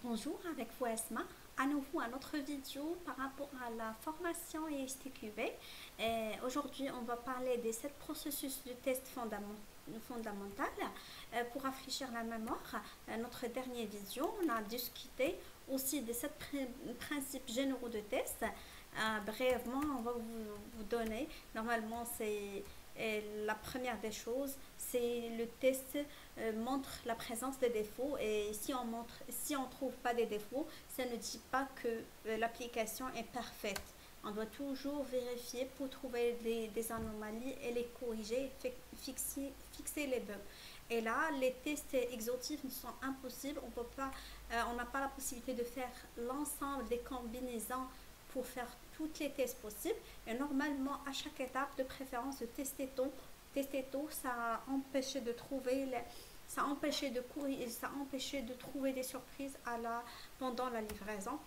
Bonjour, avec vous Esma. À nouveau à notre vidéo par rapport à la formation ISTQB. Aujourd'hui, on va parler des 7 processus de test fondamental pour rafraîchir la mémoire. Notre dernière vidéo, on a discuté aussi des 7 principes généraux de test. Brièvement, on va vous donner. Normalement, c'est la première des choses, c'est le test montre la présence des défauts et si on trouve pas des défauts, ça ne dit pas que l'application est parfaite. On doit toujours vérifier pour trouver des anomalies et les corriger, fixer les bugs. Et là, les tests exhaustifs sont impossibles. On n'a pas la possibilité de faire l'ensemble des combinaisons pour faire toutes les tests possibles. Et normalement, à chaque étape, de préférence, de tester tout, ça empêchait de trouver ça empêchait de courir, ça empêchait de trouver des surprises pendant la livraison,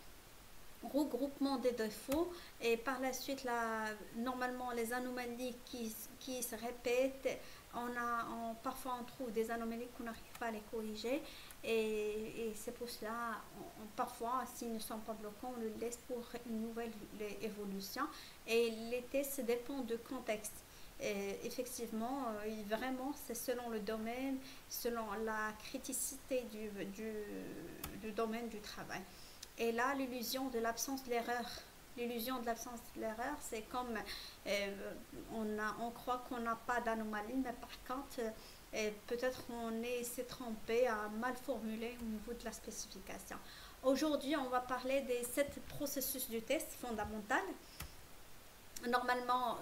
regroupement des défauts et par la suite normalement les anomalies qui se répètent. Parfois on trouve des anomalies qu'on n'arrive pas à les corriger et c'est pour cela parfois s'ils ne sont pas bloquants on le laisse pour une nouvelle évolution et les tests dépendent du contexte. Et effectivement, vraiment, c'est selon le domaine, selon la criticité du domaine du travail. Et là, l'illusion de l'erreur. L'illusion de l'absence de l'erreur, c'est comme on croit qu'on n'a pas d'anomalie, mais par contre, peut-être s'est trompé, a mal formulé au niveau de la spécification. Aujourd'hui, on va parler des 7 processus du test fondamental. Normalement,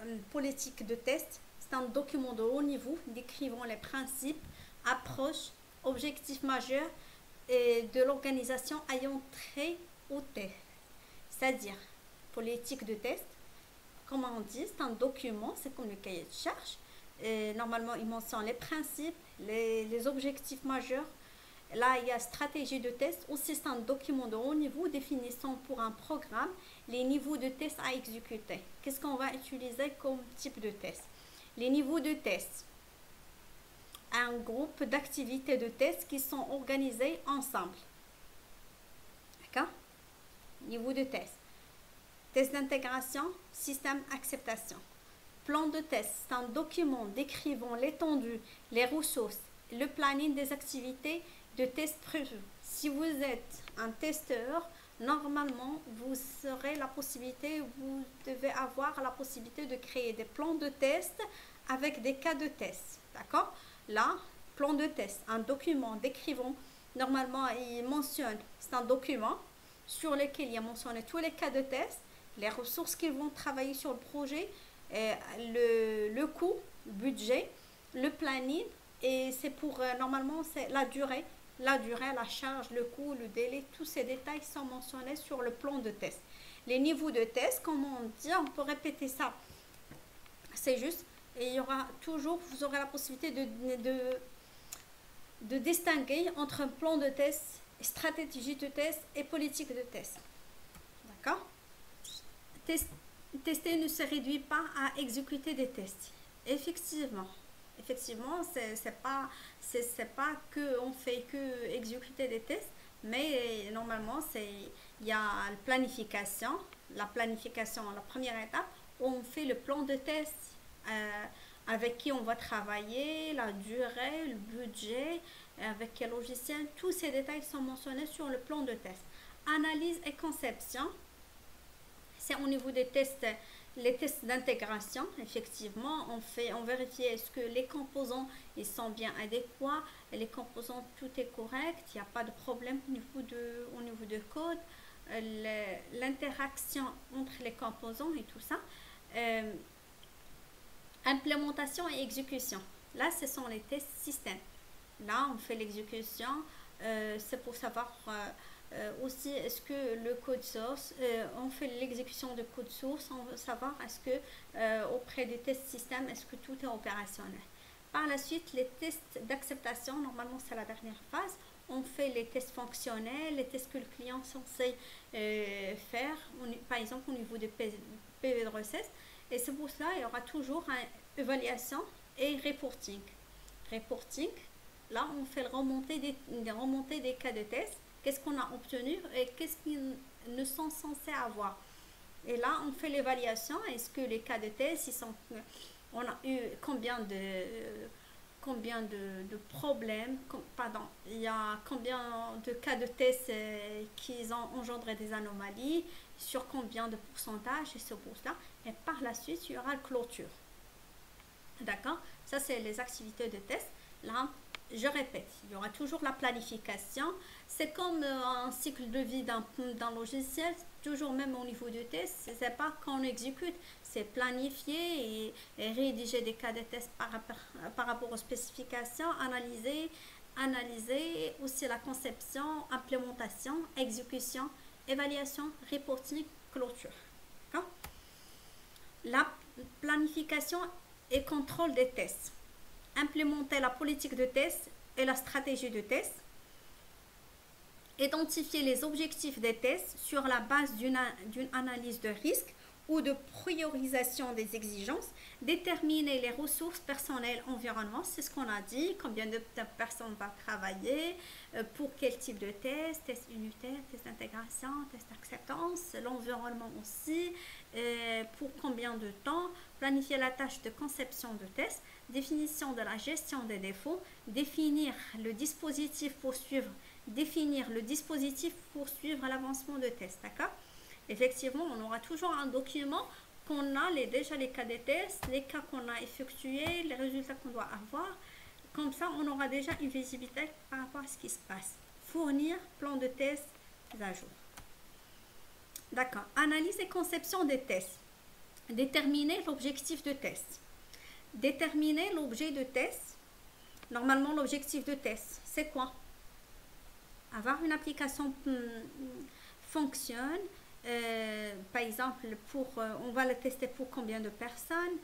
une politique de test, c'est un document de haut niveau décrivant les principes, approches, objectifs majeurs et de l'organisation ayant trait au test. C'est-à-dire, politique de test, comme on dit, c'est un document, c'est comme le cahier de charge. Et normalement, il mentionne les principes, les objectifs majeurs. Là, il y a stratégie de test. Aussi, c'est un document de haut niveau définissant pour un programme les niveaux de test à exécuter. Qu'est-ce qu'on va utiliser comme type de test? Les niveaux de test. Un groupe d'activités de test qui sont organisées ensemble. D'accord? Niveau de test. Test d'intégration, système acceptation. Plan de test, c'est un document décrivant l'étendue, les ressources, le planning des activités de test prévues. Si vous êtes un testeur, normalement, vous devez avoir la possibilité de créer des plans de test avec des cas de test. D'accord? Là, plan de test, un document décrivant, normalement, il mentionne, c'est un document sur lequel il a mentionné tous les cas de test, les ressources qu'ils vont travailler sur le projet, le coût, le budget, le planning, et c'est pour, normalement, c'est la durée, la charge, le coût, le délai, tous ces détails sont mentionnés sur le plan de test. Les niveaux de test, comme on dit, on peut répéter ça. C'est juste, et il y aura toujours, vous aurez la possibilité de distinguer entre un plan de test, stratégie de test et politique de test. D'accord? Tester ne se réduit pas à exécuter des tests. Effectivement, c'est pas que on fait que exécuter des tests, mais normalement il y a la planification, la première étape où on fait le plan de test avec qui on va travailler, la durée, le budget, avec quel logiciel, tous ces détails sont mentionnés sur le plan de test. Analyse et conception, c'est au niveau des tests, les tests d'intégration. Effectivement, on vérifie est-ce que les composants ils sont bien adéquats, les composants tout est correct, il n'y a pas de problème au niveau de code, l'interaction entre les composants et tout ça. Implémentation et exécution. Là, ce sont les tests système. Là, on fait l'exécution. C'est pour savoir aussi est-ce que le code source, on fait l'exécution de code source, on veut savoir est-ce que auprès des tests système, est-ce que tout est opérationnel. Par la suite, les tests d'acceptation, normalement c'est la dernière phase. On fait les tests fonctionnels, les tests que le client est censé faire, par exemple au niveau de PV de recette. Et c'est pour cela qu'il y aura toujours une évaluation et reporting. Reporting, là on fait remonter des cas de test qu'est-ce qu'on a obtenu et qu'est-ce qu'ils ne sont censés avoir. Et là, on fait l'évaluation. Est-ce que les cas de test, on a eu combien de problèmes, pardon, il y a combien de cas de test qui ont engendré des anomalies, sur combien de pourcentage, et c'est pour ça. Et par la suite, il y aura la clôture. D'accord? Ça, c'est les activités de test. Là, je répète, il y aura toujours la planification. C'est comme un cycle de vie d'un logiciel, toujours même au niveau du test. C'est pas qu'on exécute, c'est planifier et rédiger des cas de test par rapport aux spécifications, analyser aussi la conception, implémentation, exécution, évaluation, reporting, clôture. D'accord? La planification et contrôle des tests. Implémenter la politique de test et la stratégie de test. Identifier les objectifs des tests sur la base d'une analyse de risque ou de priorisation des exigences. Déterminer les ressources personnelles environnement, c'est ce qu'on a dit, combien de personnes vont travailler, pour quel type de test, test unitaire, test d'intégration, test d'acceptance, l'environnement aussi, pour combien de temps, planifier la tâche de conception de test, définition de la gestion des défauts, définir le dispositif pour suivre l'avancement de test, d'accord? Effectivement, on aura toujours un document qu'on a déjà les cas des tests, les cas qu'on a effectués, les résultats qu'on doit avoir. Comme ça, on aura déjà une visibilité par rapport à ce qui se passe. Fournir plan de test à jour. D'accord. Analyse et conception des tests. Déterminer l'objectif de test. Déterminer l'objet de test. Normalement, l'objectif de test, c'est quoi? Avoir une application fonctionne. Par exemple, on va le tester pour combien de personnes,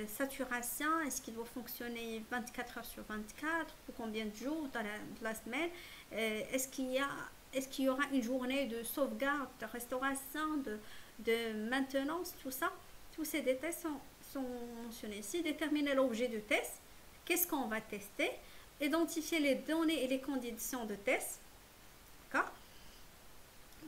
saturation, est-ce qu'il doit fonctionner 24 heures sur 24, pour combien de jours dans la semaine, est-ce qu'il y aura une journée de sauvegarde, de restauration, de maintenance, tout ça, tous ces détails sont mentionnés ici. Déterminer l'objet de test, qu'est-ce qu'on va tester, identifier les données et les conditions de test, d'accord?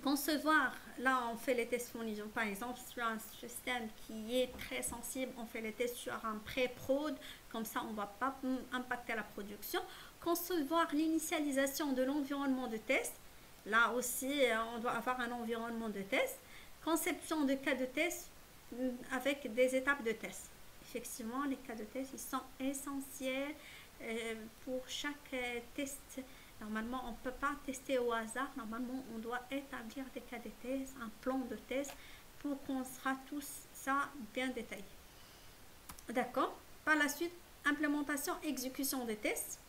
Concevoir, là on fait les tests fourniture, par exemple sur un système qui est très sensible, on fait les tests sur un pré-prod, comme ça on ne va pas impacter la production. Concevoir l'initialisation de l'environnement de test, là aussi on doit avoir un environnement de test. Conception de cas de test avec des étapes de test. Effectivement, les cas de test ils sont essentiels pour chaque test. Normalement, on ne peut pas tester au hasard. Normalement, on doit établir des cas de test, un plan de test pour qu'on sera tous ça bien détaillé. D'accord? Par la suite, implémentation, exécution des tests,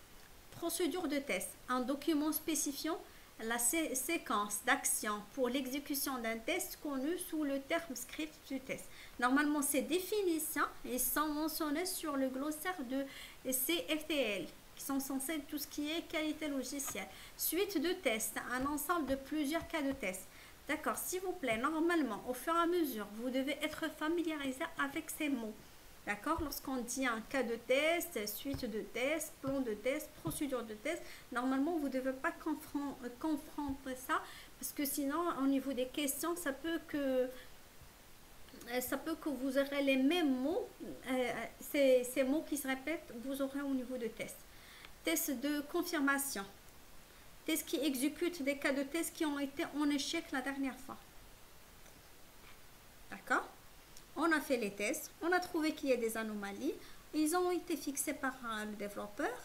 procédure de test, un document spécifiant la séquence d'action pour l'exécution d'un test connu sous le terme script du test. Normalement, ces définitions ils sont mentionnées sur le glossaire de CFTL, qui sont censés tout ce qui est qualité logicielle. Suite de tests, un ensemble de plusieurs cas de test. D'accord, s'il vous plaît, normalement, au fur et à mesure, vous devez être familiarisé avec ces mots. D'accord, lorsqu'on dit un cas de test, suite de test, plan de test, procédure de test, normalement, vous ne devez pas confondre ça, parce que sinon, au niveau des questions, ça peut que vous aurez les mêmes mots, ces mots qui se répètent, vous aurez au niveau de test. Test de confirmation. Test qui exécute des cas de test qui ont été en échec la dernière fois. D'accord? On a fait les tests, on a trouvé qu'il y a des anomalies. Ils ont été fixés par le développeur,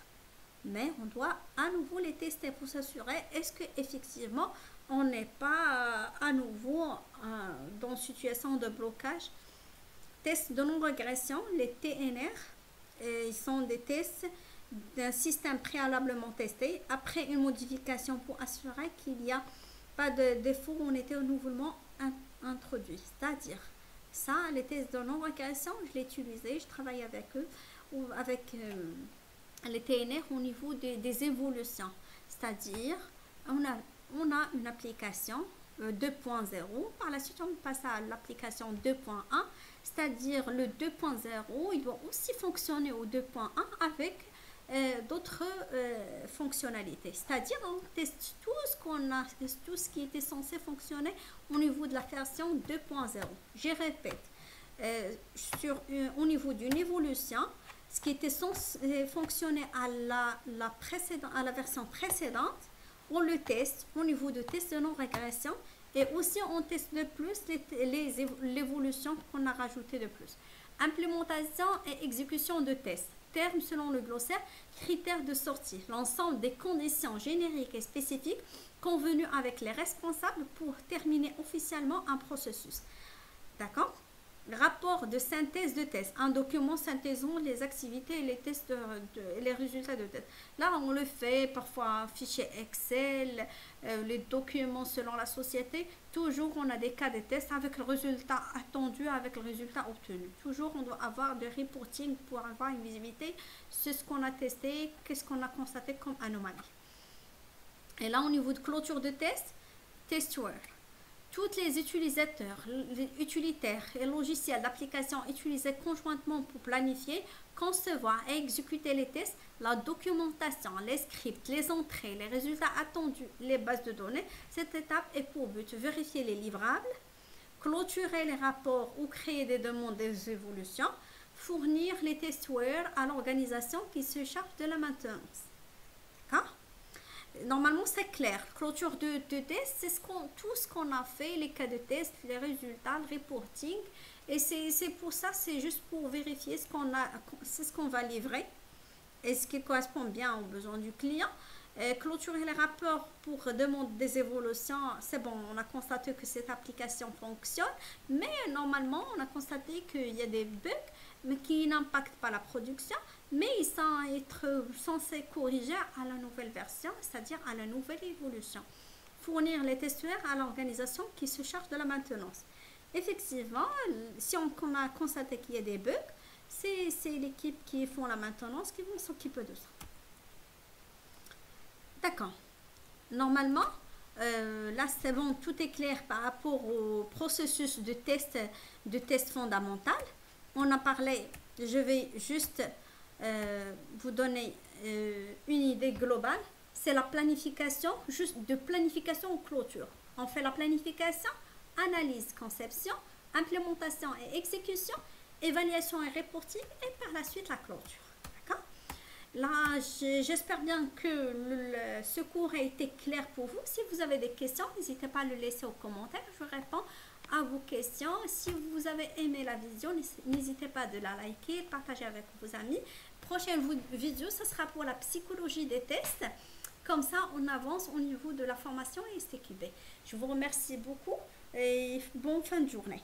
mais on doit à nouveau les tester pour s'assurer est-ce qu'effectivement on n'est pas à nouveau dans une situation de blocage. Tests de non-régression, les TNR, ils sont des tests d'un système préalablement testé après une modification pour assurer qu'il n'y a pas de défaut ou été nouvellement introduit. C'est-à-dire, ça, les tests de non-régression, je l'ai utilisé, je travaille avec eux, ou avec les TNR au niveau des évolutions. C'est-à-dire, on a une application 2.0, par la suite on passe à l'application 2.1, c'est-à-dire le 2.0, il doit aussi fonctionner au 2.1 avec d'autres fonctionnalités. C'est-à-dire, on teste tout ce qui était censé fonctionner au niveau de la version 2.0. Je répète, au niveau d'une évolution, ce qui était censé fonctionner à la version précédente, on le teste au niveau de test de non-régression et aussi on teste de plus l'évolution qu'on a rajoutée de plus. Implémentation et exécution de tests. Termes selon le glossaire, critères de sortie. L'ensemble des conditions génériques et spécifiques convenues avec les responsables pour terminer officiellement un processus. D'accord? Rapport de synthèse de test, un document synthésant les activités et les tests les résultats de test. Là, on le fait parfois fichier Excel, les documents selon la société. Toujours, on a des cas de test avec le résultat attendu, avec le résultat obtenu. Toujours, on doit avoir de reporting pour avoir une visibilité sur ce qu'on a testé, qu'est-ce qu'on a constaté comme anomalie. Et là, au niveau de clôture de test, testware. Tous les utilisateurs, les utilitaires et logiciels d'application utilisés conjointement pour planifier, concevoir et exécuter les tests, la documentation, les scripts, les entrées, les résultats attendus, les bases de données. Cette étape est pour but de vérifier les livrables, clôturer les rapports ou créer des demandes des évolutions, fournir les testware à l'organisation qui se charge de la maintenance. D'accord ? Normalement, c'est clair. Clôture de test, c'est tout ce qu'on a fait, les cas de test, les résultats, le reporting. Et c'est pour ça, c'est juste pour vérifier ce qu'on va livrer et ce qui correspond bien aux besoins du client. Clôturer les rapports pour demander des évolutions, c'est bon, on a constaté que cette application fonctionne, mais normalement, on a constaté qu'il y a des bugs, mais qui n'impactent pas la production, mais ils sont être censés corriger à la nouvelle version, c'est-à-dire à la nouvelle évolution. Fournir les testeurs à l'organisation qui se charge de la maintenance. Effectivement, si on a constaté qu'il y a des bugs, c'est l'équipe qui font la maintenance qui vont s'occuper de ça. D'accord. Normalement, là c'est bon, tout est clair par rapport au processus de test fondamental. On a parlé, je vais juste vous donner une idée globale. C'est la planification, juste de planification ou clôture. On fait la planification, analyse, conception, implémentation et exécution, évaluation et reporting et par la suite la clôture. D'accord? Là, j'espère bien que ce cours a été clair pour vous. Si vous avez des questions, n'hésitez pas à le laisser aux commentaires. Je réponds à vos questions. Si vous avez aimé la vidéo, n'hésitez pas de la liker, partager avec vos amis. Prochaine vidéo, ce sera pour la psychologie des tests. Comme ça, on avance au niveau de la formation STQB. Je vous remercie beaucoup et bonne fin de journée.